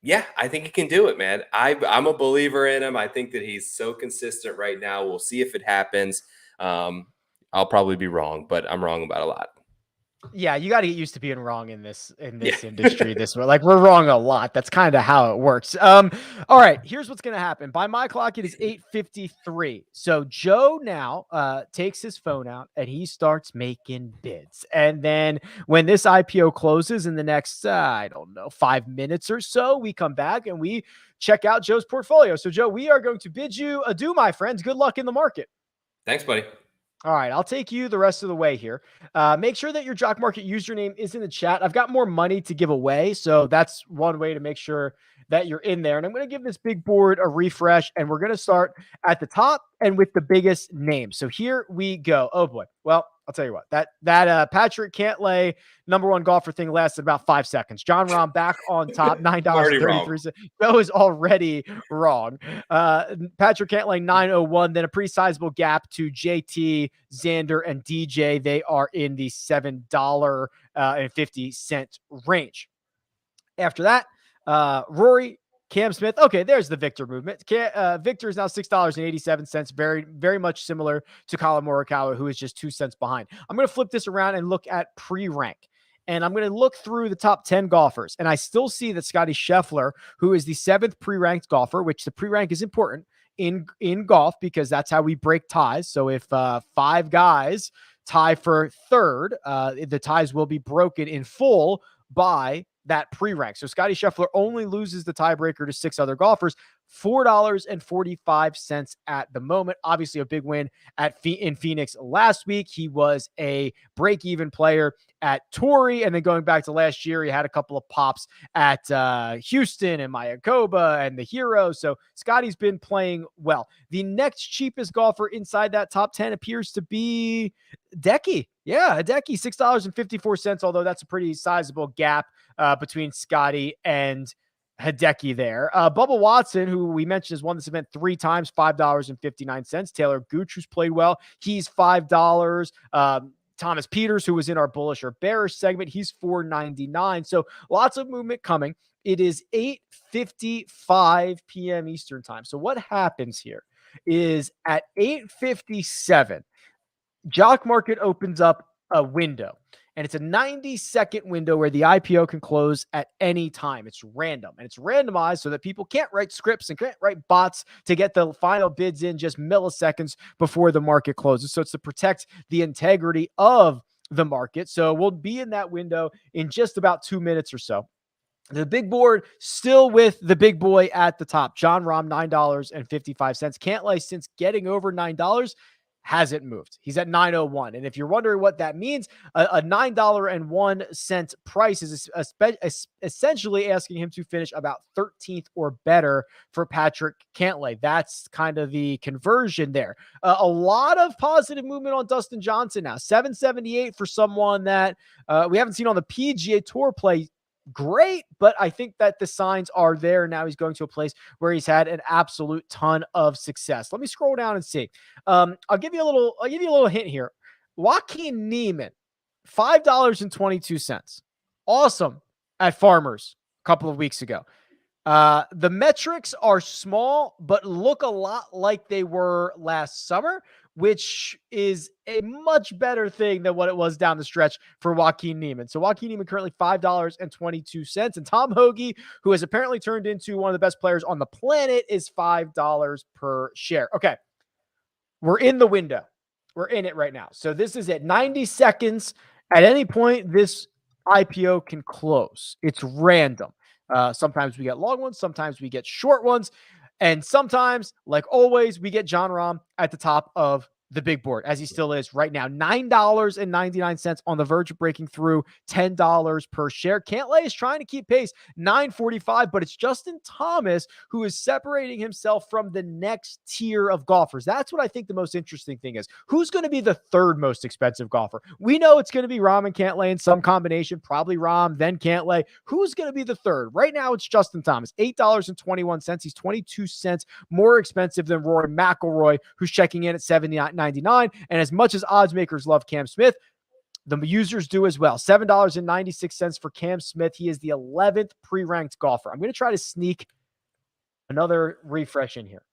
yeah, I think he can do it, man. I'm a believer in him. I think that he's so consistent right now. We'll see if it happens. Um, I'll probably be wrong, but I'm wrong about a lot. Yeah, you got to get used to being wrong in this Yeah. industry this way. Like we're wrong a lot. That's kind of how it works. All right, here's what's going to happen. By my clock it is 8:53. So Joe now takes his phone out and he starts making bids. And then when this IPO closes in the next I don't know, 5 minutes or so, we come back and we check out Joe's portfolio. So Joe, we are going to bid you adieu, my friends. Good luck in the market. Thanks, buddy. All right, I'll take you the rest of the way here. Make sure that your Jock Market username is in the chat. I've got more money to give away, so that's one way to make sure that you're in there. And I'm going to give this big board a refresh, and we're going to start at the top and with the biggest name. So here we go. Oh boy. Well, I'll tell you what. That Patrick Cantlay #1 golfer thing lasted about 5 seconds. John Rahm back on top, Already wrong. $9.33. That was already wrong. Patrick Cantlay 901, then a pretty sizable gap to JT, Xander, and DJ. They are in the $7.50 range. After that, Rory, Cam Smith. Okay, there's the Victor movement. Victor is now $6.87. Very, very much similar to Colin Morikawa, who is just 2 cents behind. I'm going to flip this around and look at pre-rank. And I'm going to look through the top 10 golfers. And I still see that Scotty Scheffler, who is the 7th pre-ranked golfer, which the pre-rank is important in golf because that's how we break ties. So if 5 guys tie for 3rd, the ties will be broken in full by that pre-rank. So Scotty Scheffler only loses the tiebreaker to 6 other golfers, $4.45 at the moment. Obviously a big win in Phoenix last week. He was a break-even player at Torrey, and then going back to last year, he had a couple of pops at Houston and Mayakoba and the Hero. So Scotty's been playing well. The next cheapest golfer inside that top 10 appears to be Hideki. Yeah, Hideki, $6.54, although that's a pretty sizable gap between Scotty and Hideki there. Bubba Watson, who we mentioned has won this event 3 times, $5.59. Taylor Gooch, who's played well, he's $5. Thomas Peters, who was in our bullish or bearish segment, he's $4.99. So lots of movement coming. It is 8:55 p.m. Eastern time. So what happens here is at 8:57, Jock Market opens up a window, and it's a 90-second window where the IPO can close at any time. It's random, and it's randomized so that people can't write scripts and can't write bots to get the final bids in just milliseconds before the market closes. So it's to protect the integrity of the market. So we'll be in that window in just about 2 minutes or so. The big board still with the big boy at the top. Jon Rahm, $9.55. Cantlay, since getting over $9, hasn't moved. He's at $9.01. And if you're wondering what that means, a $9.01 price is essentially asking him to finish about 13th or better for Patrick Cantlay. That's kind of the conversion there. A lot of positive movement on Dustin Johnson now. 778 for someone that we haven't seen on the PGA Tour play great, but I think that the signs are there. Now he's going to a place where he's had an absolute ton of success. Let me scroll down and see. I'll give you a little hint here. Joaquin Niemann, $5.22. Awesome at Farmers a couple of weeks ago. The metrics are small, but look a lot like they were last summer, which is a much better thing than what it was down the stretch for Joaquin Niemann. So Joaquin Niemann currently $5.22. And Tom Hoagie, who has apparently turned into one of the best players on the planet, is $5 per share. Okay. We're in the window. We're in it right now. So this is at 90 seconds. At any point, this IPO can close. It's random. Sometimes we get long ones. Sometimes we get short ones. And sometimes, like always, we get Jon Rahm at the top of the big board, as he still is right now. $9.99 on the verge of breaking through $10 per share. Cantlay is trying to keep pace, $9.45, but it's Justin Thomas who is separating himself from the next tier of golfers. That's what I think the most interesting thing is. Who's going to be the 3rd most expensive golfer? We know it's going to be Rahm and Cantlay in some combination, probably Rahm, then Cantlay. Who's going to be the 3rd? Right now, it's Justin Thomas, $8.21. He's 22 cents more expensive than Rory McIlroy, who's checking in at $79.99. And as much as odds makers love Cam Smith, the users do as well. $7.96 for Cam Smith. He is the 11th pre-ranked golfer. I'm going to try to sneak another refresh in here.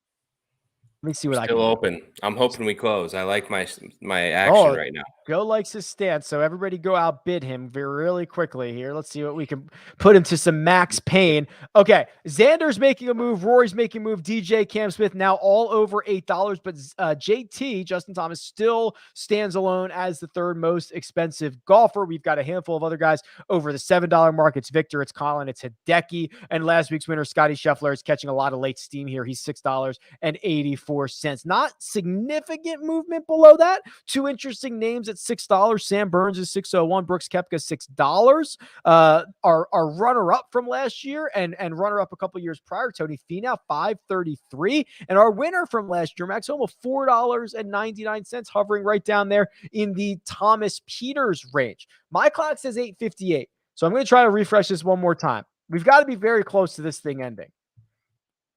Let me see what I can do. Still open. I'm hoping we close. I like my action right now. Joe likes his stance, so everybody go outbid him really quickly here. Let's see what we can put him to some max pain. Okay, Xander's making a move. Rory's making a move. DJ, Cam Smith now all over $8, but JT, Justin Thomas, still stands alone as the 3rd most expensive golfer. We've got a handful of other guys over the $7 mark. It's Victor, it's Colin, it's Hideki, and last week's winner, Scotty Scheffler, is catching a lot of late steam here. He's $6.84. Not significant movement below that. 2 interesting names at $6. Sam Burns is $6.01. Brooks Koepka $6. Our runner-up from last year and runner-up a couple years prior, Tony Finau, $5.33. And our winner from last year, Max Homa, $4.99, hovering right down there in the Thomas Peters range. My clock says 8:58. So I'm going to try to refresh this one more time. We've got to be very close to this thing ending.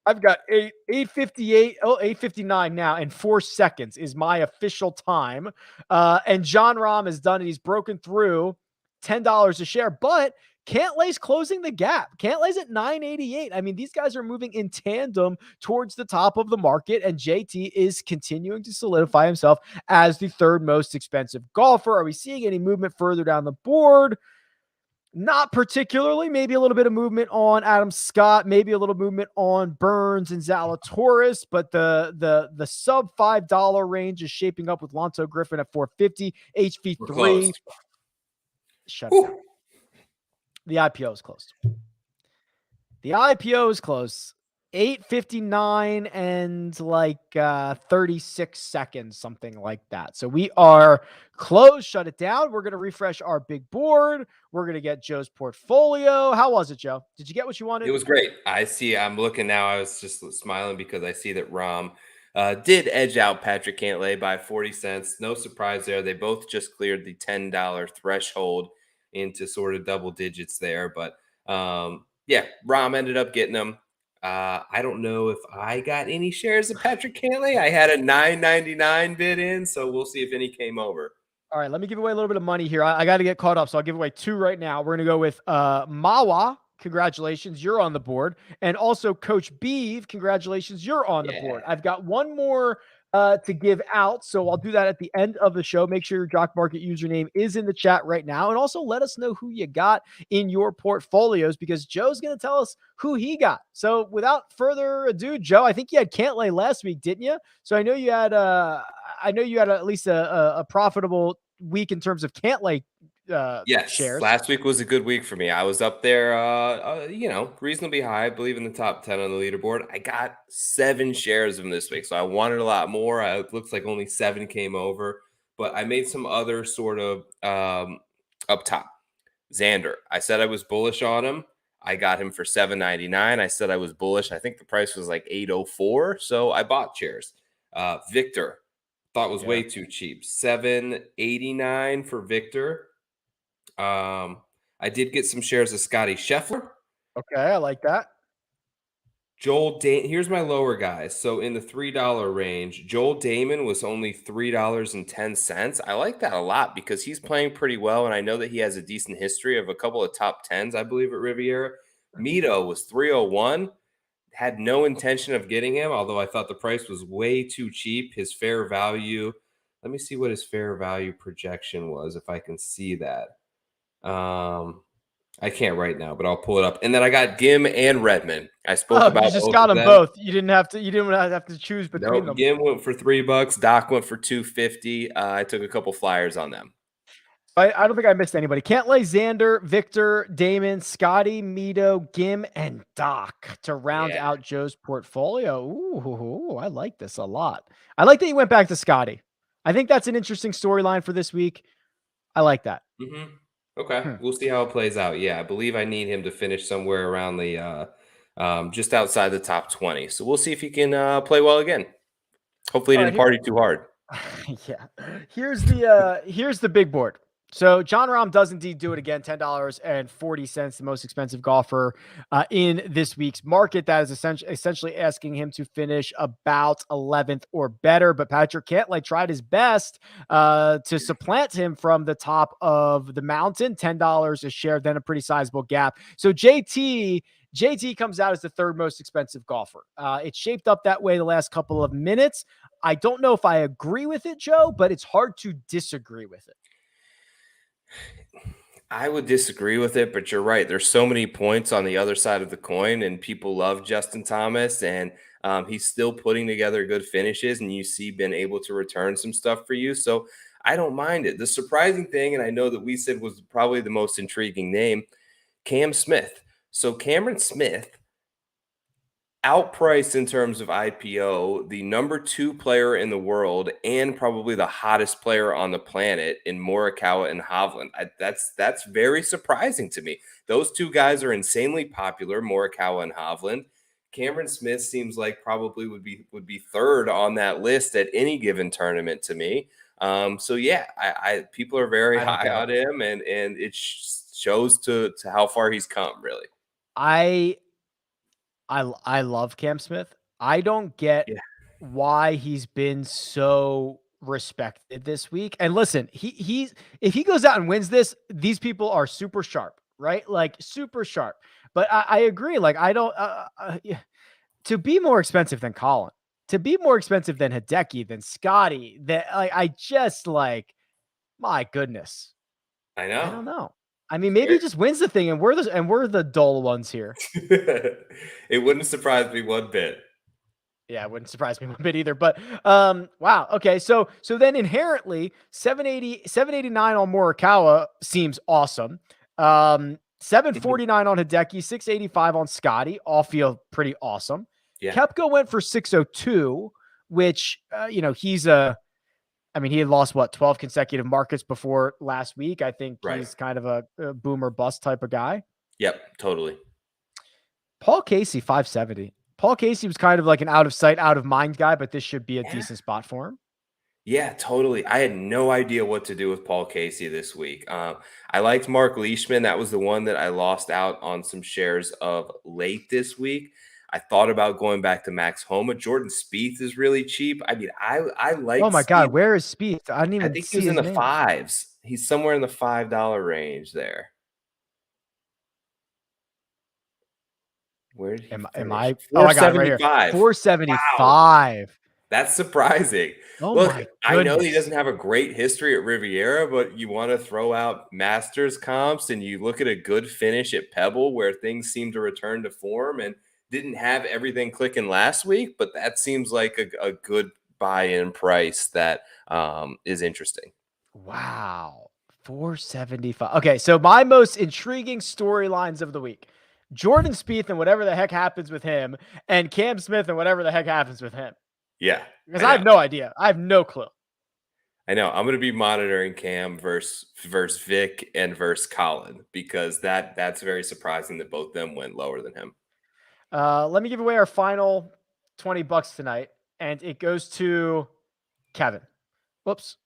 I've got 8:58, 8:59 now, and 4 seconds is my official time. And Jon Rahm has done it. He's broken through $10 a share, but Cantlay's closing the gap. Cantlay's at 988. I mean, these guys are moving in tandem towards the top of the market, and JT is continuing to solidify himself as the third most expensive golfer. Are we seeing any movement further down the board? Not particularly. Maybe a little bit of movement on Adam Scott, maybe a little movement on Burns and Zalatoris, but the sub $5 range is shaping up with Lonzo Griffin at 450, We're close. HV3. Shut it down. The IPO is closed. The IPO is close. 8:59 and like 36 seconds, something like that. So we are closed. Shut it down. We're going to refresh our big board. We're going to get Joe's portfolio. How was it, Joe? Did you get what you wanted? It was great. I'm looking now. I was just smiling because I see that Rom did edge out Patrick Cantlay by 40 cents. No surprise there. They both just cleared the $10 threshold into sort of double digits there. But yeah, Rom ended up getting them. I don't know if I got any shares of Patrick Cantlay. I had a $9.99 bid in, so we'll see if any came over. All right, let me give away a little bit of money here. I got to get caught up, so I'll give away 2 right now. We're going to go with Mawa. Congratulations, you're on the board. And also Coach Beeve, congratulations, you're on the board. I've got 1 more to give out, so I'll do that at the end of the show. Make sure your Jock Market username is in the chat right now, and also let us know who you got in your portfolios, because Joe's going to tell us who he got. So without further ado, Joe, I think you had Cantlay last week, didn't you? So I know you had at least a profitable week in terms of Cantlay yes, shares. last week was a good week for me. I was up there, reasonably high. I believe in the top 10 on the leaderboard. I got 7 shares of them this week, so I wanted a lot more. It looks like only 7 came over, but I made some other sort of up top. Xander, I said I was bullish on him. I got him for $7.99. I said I was bullish. I think the price was like $8.04, so I bought shares. Victor, thought was way too cheap. $7.89 for Victor. I did get some shares of Scotty Scheffler. Okay, I like that. Here's my lower guys. So in the $3 range, Joel Damon was only $3.10. I like that a lot because he's playing pretty well, and I know that he has a decent history of a couple of top 10s, I believe, at Riviera. Mito was $3.01. Had no intention of getting him, although I thought the price was way too cheap. His fair value, let me see what his fair value projection was, if I can see that. I can't right now, but I'll pull it up. And then I got Gim and Redmond. I spoke about. You just got them both. You didn't have to choose between them. Gim went for $3. Doc went for $2.50. I took a couple flyers on them. I don't think I missed anybody. Cantlay, Xander, Victor, Damon, Scotty, Mito, Gim, and Doc to round out Joe's portfolio. Ooh, I like this a lot. I like that you went back to Scotty. I think that's an interesting storyline for this week. I like that. Okay, we'll see how it plays out. Yeah, I believe I need him to finish somewhere around the just outside the top 20. So we'll see if he can play well again. Hopefully, he didn't party too hard. Yeah. Here's the big board. So John Rahm does indeed do it again. $10.40, the most expensive golfer in this week's market. That is essentially asking him to finish about 11th or better. But Patrick Cantlay tried his best to supplant him from the top of the mountain. $10 a share, then a pretty sizable gap. So JT comes out as the 3rd most expensive golfer. It's shaped up that way the last couple of minutes. I don't know if I agree with it, Joe, but it's hard to disagree with it. I would disagree with it, but you're right. There's so many points on the other side of the coin, and people love Justin Thomas, and he's still putting together good finishes, and you see been able to return some stuff for you. So I don't mind it. The surprising thing, and I know that we said was probably the most intriguing name, Cam Smith. So Cameron Smith outpriced in terms of IPO, the number 2 player in the world and probably the hottest player on the planet in Morikawa and Hovland. That's very surprising to me. Those 2 guys are insanely popular, Morikawa and Hovland. Cameron Smith seems like probably would be 3rd on that list at any given tournament to me. So yeah, I people are very high on him, and it shows to how far he's come, really. I love Cam Smith. I don't get why he's been so respected this week. And listen, if he goes out and wins this, these people are super sharp, right? Like super sharp. But I agree. Like I don't yeah, to be more expensive than Colin, to be more expensive than Hideki, than Scotty, that like I just like my goodness. I I know. don't know. I mean, maybe he just wins the thing, and we're the dull ones here. It wouldn't surprise me one bit. Yeah, it wouldn't surprise me one bit either. But wow. Okay, so then inherently 789 on Morikawa seems awesome. 749 on Hideki, 685 on Scotty, all feel pretty awesome. Yeah, Kepka went for 602, which he's a I mean, he had lost 12 consecutive markets before last week. I think right. he's kind of a boomer bust type of guy. Yep, totally. Paul Casey, 570. Paul Casey was kind of like an out of sight, out of mind guy, but this should be a Yeah. decent spot for him. Yeah, totally. I had no idea what to do with Paul Casey this week. I liked Mark Leishman. That was the one that I lost out on some shares of late this week. I thought about going back to Max Homa. Jordan Spieth is really cheap. I mean, I Oh liked my God, Spieth. where is Spieth? I didn't I even think he see was in his the name. fives. He's somewhere in the $5 range there. Where did he Am finish? I? Oh, I got it right here. 475. Wow. 475. That's surprising. Oh Look, my I know he goodness. doesn't have a great history at Riviera, but you want to throw out Masters comps and you look at a good finish at Pebble where things seem to return to form and didn't have everything clicking last week, but that seems like a good buy-in price that is interesting. Wow. 475. Okay, so my most intriguing storylines of the week. Jordan Spieth and whatever the heck happens with him, and Cam Smith and whatever the heck happens with him. Yeah, Because I I know. have no idea. I have no clue. I know. I'm going to be monitoring Cam versus Vic and versus Colin because that's very surprising that both them went lower than him. Let me give away our final $20 tonight, and it goes to Kevin. Whoops.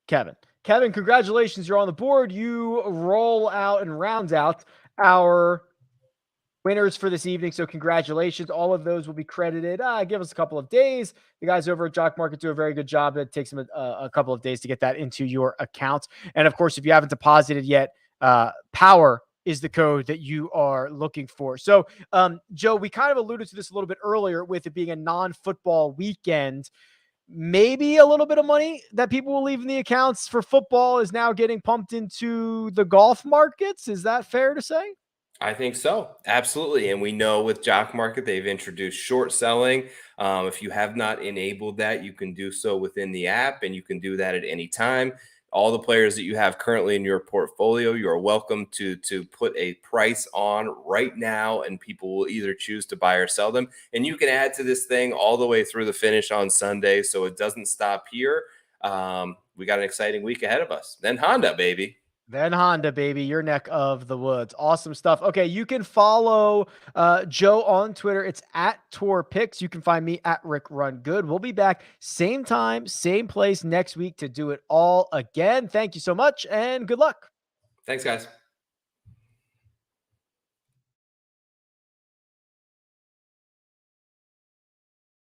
Kevin. Kevin, congratulations. You're on the board. You roll out and round out our winners for this evening. So congratulations. All of those will be credited. Give us a couple of days. The guys over at Jock Market do a very good job. It takes them a couple of days to get that into your account. And of course, if you haven't deposited yet, power is the code that you are looking for. So, Joe, we kind of alluded to this a little bit earlier with it being a non-football weekend. Maybe a little bit of money that people will leave in the accounts for football is now getting pumped into the golf markets. Is that fair to say? I think so. Absolutely. And we know with Jock Market, they've introduced short selling. If you have not enabled that, you can do so within the app and you can do that at any time. All the players that you have currently in your portfolio, you are welcome to put a price on right now, and people will either choose to buy or sell them. And you can add to this thing all the way through the finish on Sunday. So it doesn't stop here. We got an exciting week ahead of us. Then Honda, baby. Then Honda, baby, your neck of the woods. Awesome stuff. Okay, you can follow Joe on Twitter. It's at Tour Picks. You can find me at RickRunGood. We'll be back same time, same place next week to do it all again. Thank you so much and good luck. Thanks, guys.